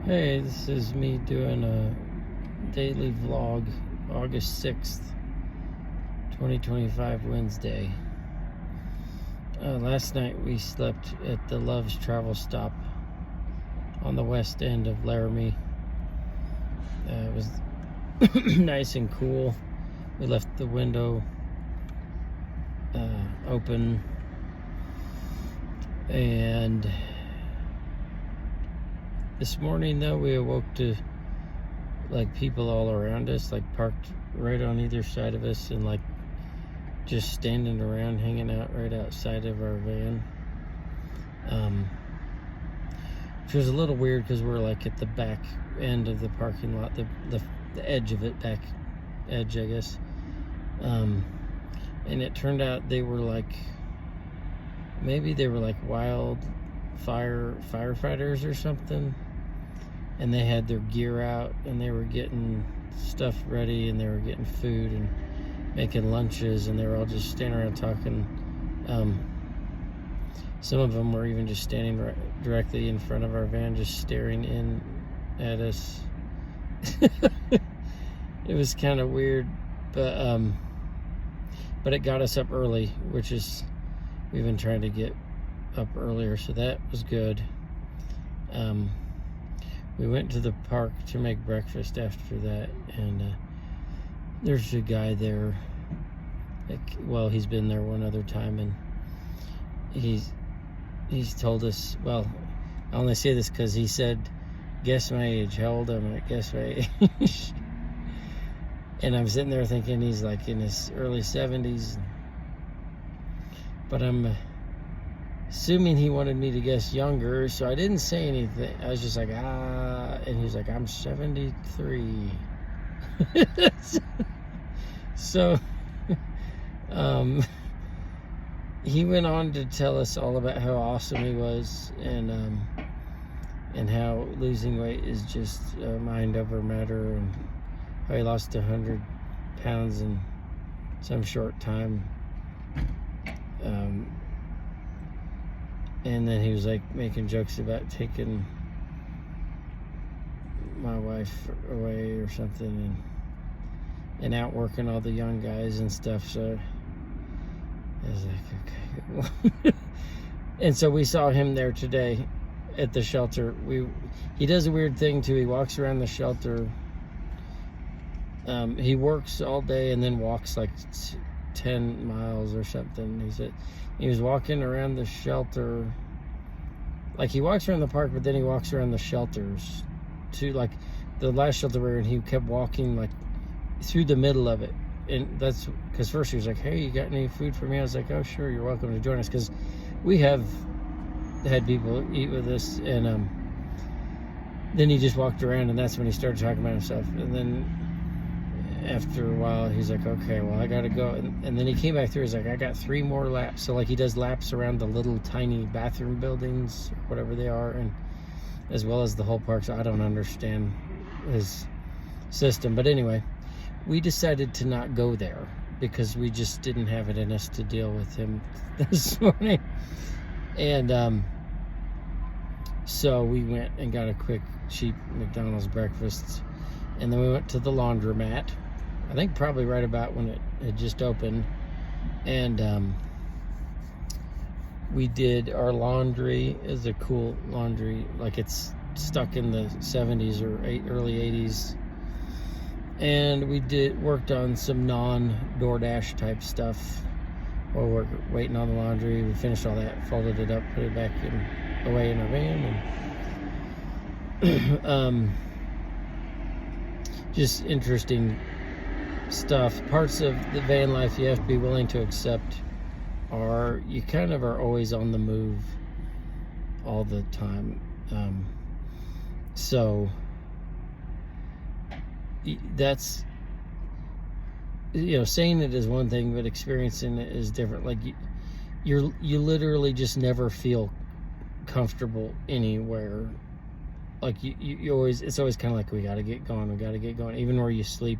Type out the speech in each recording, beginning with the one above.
Hey, this is me doing a daily vlog, August 6th, 2025, Wednesday. Last night we slept at the Love's Travel Stop on the west end of Laramie. It was nice and cool. We left the window open, and this morning though we awoke to like people all around us, like parked right on either side of us and like just standing around, hanging out right outside of our van, which was a little weird because we're like at the back end of the parking lot, the edge of it, back edge I guess, and it turned out they were like, maybe they were like firefighters or something, and they had their gear out and they were getting stuff ready and they were getting food and making lunches, and they were all just standing around talking. Some of them were even just standing directly in front of our van, just staring in at us. It was kind of weird, but it got us up early, which is, we've been trying to get up earlier, so that was good. We went to the park to make breakfast after that, and there's a guy there, he's been there one other time, and he's told us, well, I only say this because he said, guess my age. How old am I? Guess my age. And I'm sitting there thinking he's like in his early 70s, but I'm assuming he wanted me to guess younger, so I didn't say anything. I was just like, and he was like, I'm 73. So he went on to tell us all about how awesome he was, and how losing weight is just mind over matter, and how he lost 100 pounds in some short time. And then he was like making jokes about taking my wife away or something, and out working all the young guys and stuff. So I was like, okay. And so we saw him there today at the shelter. He does a weird thing too. He walks around the shelter. He works all day and then walks like 10 miles or something. He said he was walking around the shelter, like he walks around the park, but then he walks around the shelters to like the last shelter we were in. He kept walking like through the middle of it, and that's because first he was like, hey, you got any food for me? I was like, oh sure, you're welcome to join us, because we have had people eat with us. And then he just walked around, and that's when he started talking about himself. And then after a while he's like, okay, well I gotta go, and then he came back through. He's like, I got 3 more laps. So like he does laps around the little tiny bathroom buildings or whatever they are, and as well as the whole park. So I don't understand his system, but anyway, we decided to not go there because we just didn't have it in us to deal with him this morning. And so we went and got a quick cheap McDonald's breakfast, and then we went to the laundromat, I think probably right about when it had just opened, and we did our laundry. Is a cool laundry, like it's stuck in the 70s or early 80s, and we worked on some non-DoorDash type stuff while we're waiting on the laundry. We finished all that, folded it up, put it back away in our van, and just interesting stuff. Parts of the van life you have to be willing to accept are, you kind of are always on the move all the time. So that's, saying it is one thing, but experiencing it is different. Like you literally just never feel comfortable anywhere. Like you always, it's always kind of like, we gotta get going, even where you sleep.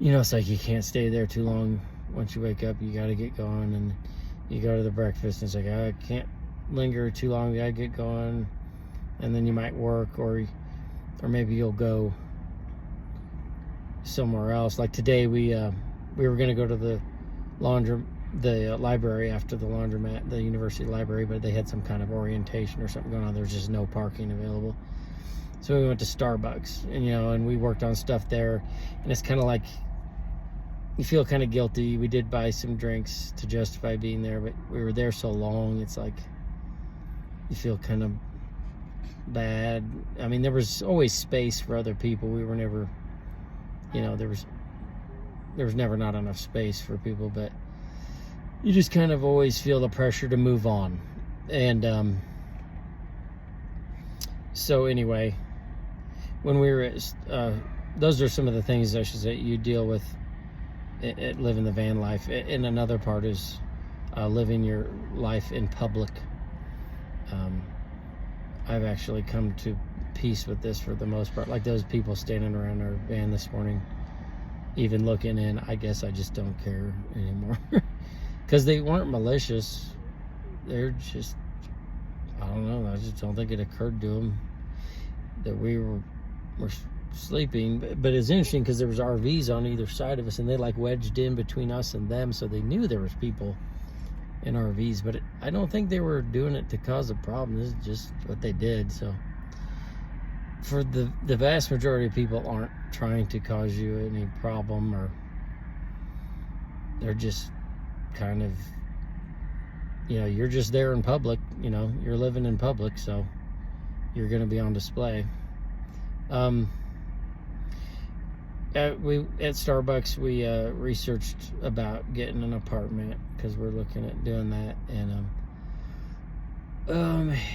It's like you can't stay there too long. Once you wake up, you gotta get going, and you go to the breakfast, and it's like, I can't linger too long, we gotta get going. and then you might work, or maybe you'll go somewhere else. Like today, we were going to go to the library after the laundromat, the university library, but they had some kind of orientation or something going on. There was just no parking available. So we went to Starbucks, and we worked on stuff there. And it's kind of like, you feel kind of guilty. We did buy some drinks to justify being there, but we were there so long, it's like, you feel kind of bad. I mean, there was always space for other people. We were never, there was never not enough space for people, but you just kind of always feel the pressure to move on. And so anyway, when we were at, those are some of the things, I should say, you deal with at living the van life. And another part is living your life in public. I've actually come to peace with this for the most part. Like those people standing around our van this morning, even looking in, I guess I just don't care anymore. Because they weren't malicious. They're just, I don't know, I just don't think it occurred to them that we were sleeping. But it's interesting because there was RVs on either side of us, and they like wedged in between us and them, so they knew there was people in RVs. But I don't think they were doing it to cause a problem. This is just what they did. So for the vast majority of people aren't trying to cause you any problem, or they're just kind of, you're just there in public, you're living in public, so you're going to be on display. At Starbucks, we researched about getting an apartment because we're looking at doing that, and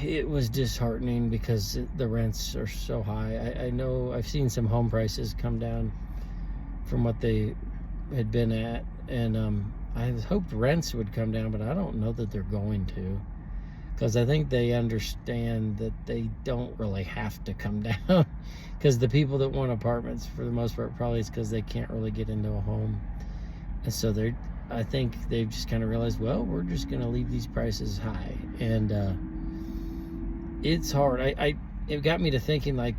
it was disheartening because the rents are so high. I know I've seen some home prices come down from what they had been at, and I hoped rents would come down, but I don't know that they're going to, because I think they understand that they don't really have to come down, because the people that want apartments, for the most part, probably it's because they can't really get into a home. And so I think they've just kind of realized, well, we're just going to leave these prices high. And it's hard. It got me to thinking, like,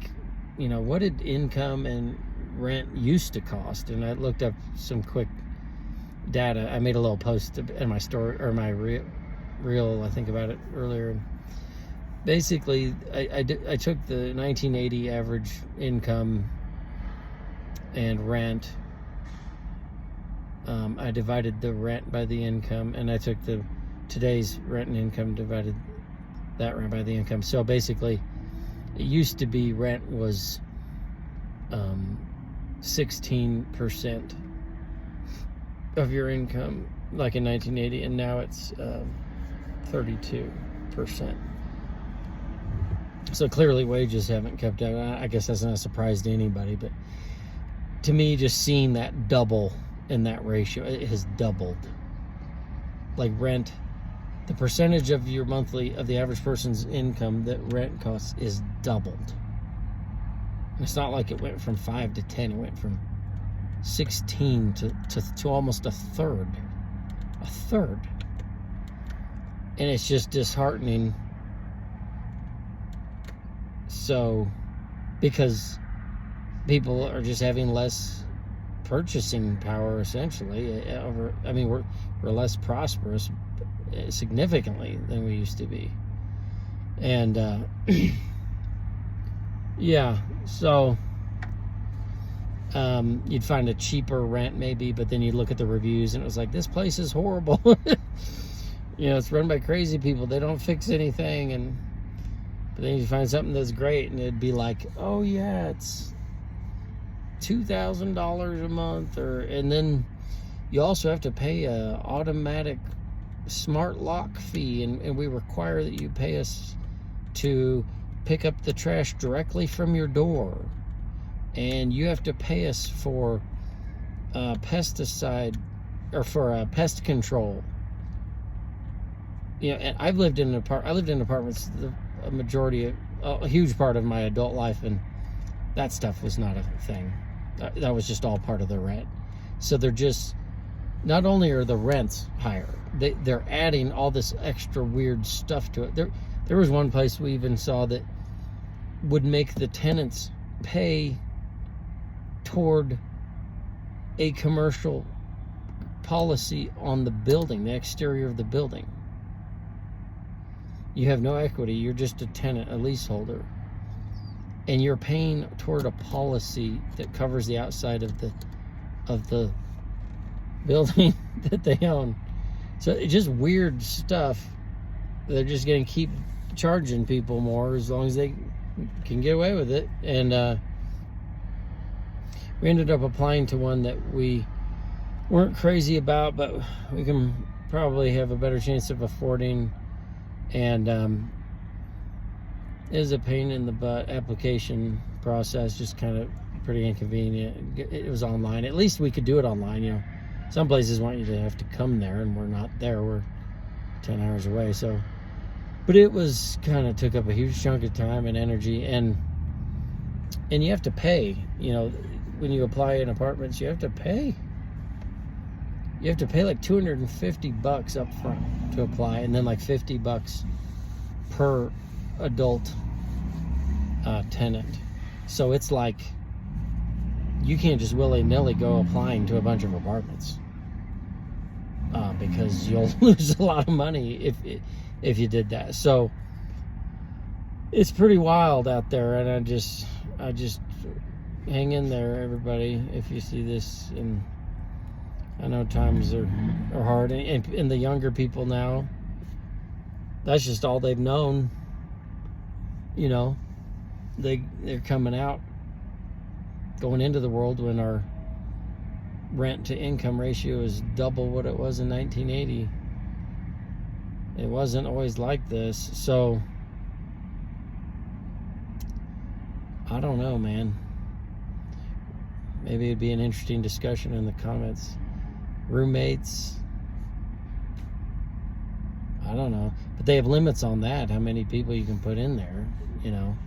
what did income and rent used to cost? And I looked up some quick data. I made a little post in my story, or my reel, I think, about it earlier. Basically, I took the 1980 average income and rent. I divided the rent by the income, and I took today's rent and income, divided that rent by the income. So basically, it used to be rent was 16% of your income, like in 1980, and now it's 32%. So clearly wages haven't kept up. I guess that's not a surprise to anybody, but to me, just seeing that double in that ratio, it has doubled. Like rent, the percentage of your monthly, of the average person's income that rent costs is doubled. It's not like it went from 5 to 10, it went from 16 to almost a third. A third. And it's just disheartening. So, because people are just having less purchasing power, essentially. We're less prosperous significantly than we used to be. And, yeah, so you'd find a cheaper rent maybe, but then you'd look at the reviews and it was like, this place is horrible. It's run by crazy people. They don't fix anything. But then you find something that's great, and it'd be like, oh yeah, it's $2,000 a month, and then you also have to pay a automatic smart lock fee, and we require that you pay us to pick up the trash directly from your door, and you have to pay us for pesticide, or for pest control. And I lived in apartments a huge part of my adult life, and that stuff was not a thing. That was just all part of the rent. So they're just, not only are the rents higher, they're adding all this extra weird stuff to it. There was one place we even saw that would make the tenants pay toward a commercial policy on the building, the exterior of the building. You have no equity. You're just a tenant, a leaseholder. And you're paying toward a policy that covers the outside of the building that they own. So it's just weird stuff. They're just going to keep charging people more as long as they can get away with it. And we ended up applying to one that we weren't crazy about, but we can probably have a better chance of affording. And it was a pain in the butt application process, just kind of pretty inconvenient. It was online. At least we could do it online. You know, some places want you to have to come there, and we're not there. We're 10 hours away. So, but it was kind of took up a huge chunk of time and energy, and you have to pay. You know, when you apply in apartments, you have to pay. You have to pay like $250 up front to apply, and then like $50 per adult tenant. So it's like you can't just willy-nilly go applying to a bunch of apartments because you'll lose a lot of money if you did that. So it's pretty wild out there, and I just hang in there, everybody. If you see this, and I know times are hard, and the younger people now, that's just all they've known. You know, they're coming out, going into the world when our rent to income ratio is double what it was in 1980. It wasn't always like this. So I don't know, man. Maybe it'd be an interesting discussion in the comments. Roommates, I don't know, but they have limits on that, how many people you can put in there. You know,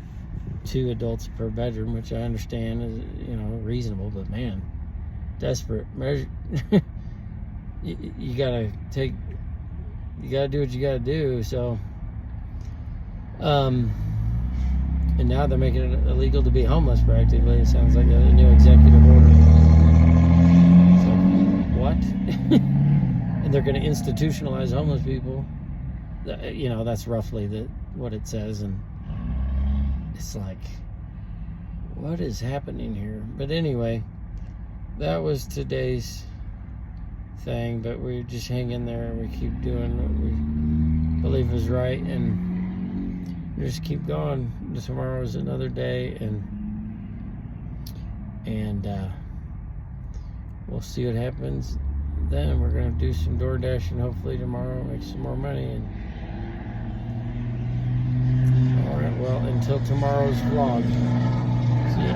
2 adults per bedroom, which I understand is, you know, reasonable, but man, desperate measure. you gotta do what you gotta do. So and now they're making it illegal to be homeless practically. It sounds like a new executive order. So what? And they're going to institutionalize homeless people. You know, that's roughly what it says. And it's like, what is happening here? But anyway, that was today's thing. But we just hang in there and we keep doing what we believe is right, and we just keep going. Tomorrow is another day, and we'll see what happens then. We're going to do some DoorDash, and hopefully tomorrow make some more money. And all right, well, until tomorrow's vlog, see ya.